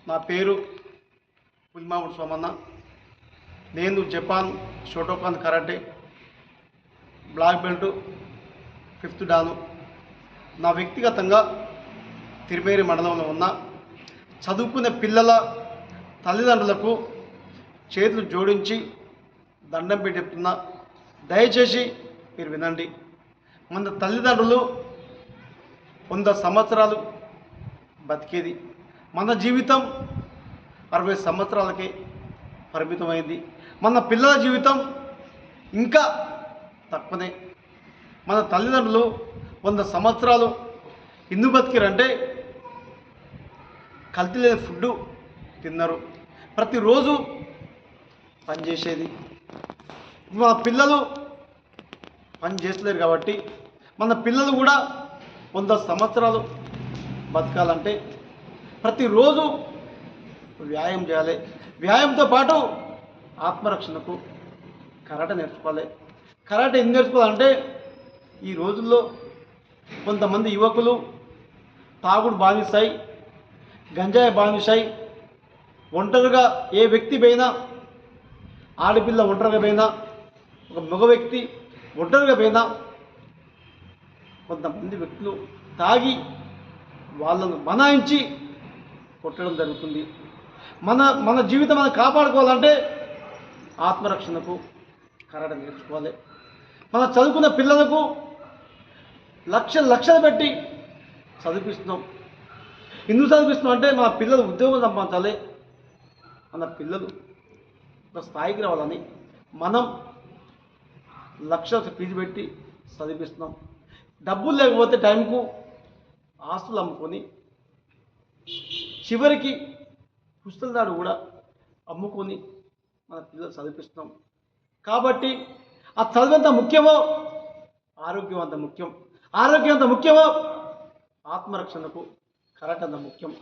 నా పేరు పులిమామిడి సోమన్న. నేను Japan Shotokan karate black belt 5th డాను. నా వ్యక్తిగతంగా తిరుమేరి మండలంలో ఉన్న చదువుకునే పిల్లల తల్లిదండ్రులకు చేతులు జోడించి దండం పెట్టి చెప్తున్నా, దయచేసి మీరు వినండి. మన తల్లిదండ్రులు 100 సంవత్సరాలు బతికేది, మన జీవితం 60 సంవత్సరాలకే పరిమితమైంది. మన పిల్లల జీవితం ఇంకా తక్కువనే. మన తల్లిదండ్రులు 100 సంవత్సరాలు ఎందుకు బతికారంటే కల్తీ లేని ఫుడ్ తిన్నారు, ప్రతిరోజు పనిచేసేది. మన పిల్లలు పని చేస్తలేరు కాబట్టి మన పిల్లలు కూడా 100 సంవత్సరాలు బతకాలంటే ప్రతిరోజు వ్యాయామం చేయాలి. వ్యాయామంతో పాటు ఆత్మరక్షణకు కరాటే నేర్చుకోవాలి. కరాటే ఎందుకు నేర్చుకోవాలంటే ఈ రోజుల్లో కొంతమంది యువకులు తాగుడు బానిసాయి, గంజాయి బానిసాయి, ఒంటరిగా ఏ వ్యక్తి పైన, ఆడపిల్ల ఒంటరిగా పైన, ఒక మగ వ్యక్తి ఒంటరిగా పైన కొంతమంది వ్యక్తులు తాగి వాళ్ళను మనాయించి కొట్టడం జరుగుతుంది. మన జీవితం మనం కాపాడుకోవాలంటే ఆత్మరక్షణకు కరాటే నేర్చుకోవాలి. మన చదువుకున్న పిల్లలకు లక్షలు పెట్టి చదివిస్తున్నాం. ఎందుకు చదివిస్తున్నాం అంటే మన పిల్లలు ఉద్యోగం సంపాదించాలి, మన పిల్లలు ఒక స్థాయికి రావాలని మనం లక్షలు ఫీజు పెట్టి చదివిస్తున్నాం. డబ్బులు లేకపోతే టైంకు ఆస్తులు అమ్ముకొని చివరికి పుస్తకాలు కూడా అమ్ముకొని మన పిల్లలు చదివిస్తున్నాం. కాబట్టి ఆ చదువు ఎంత ముఖ్యమో ఆరోగ్యం అంత ముఖ్యం, ఆరోగ్యం అంత ముఖ్యమో ఆత్మరక్షణకు కరాటే అంత ముఖ్యం.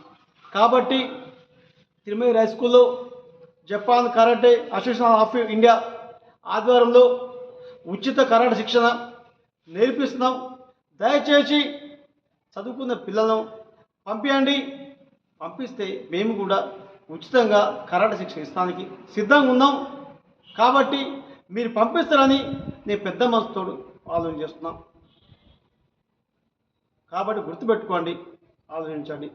కాబట్టి తిరుమేరి హై స్కూల్లో Japan karate association of India ఆధ్వర్యంలో ఉచిత కరాటే శిక్షణ నేర్పిస్తున్నాం. దయచేసి చదువుకున్న పిల్లలను పంపించండి. పంపిస్తే మేము కూడా ఉచితంగా కరాటే శిక్షణ ఇస్తానికి సిద్ధంగా ఉన్నాం. కాబట్టి మీరు పంపిస్తారని నేను పెద్ద మనసుతో ఆలోచన చేస్తున్నాం. కాబట్టి గుర్తుపెట్టుకోండి, ఆలోచించండి.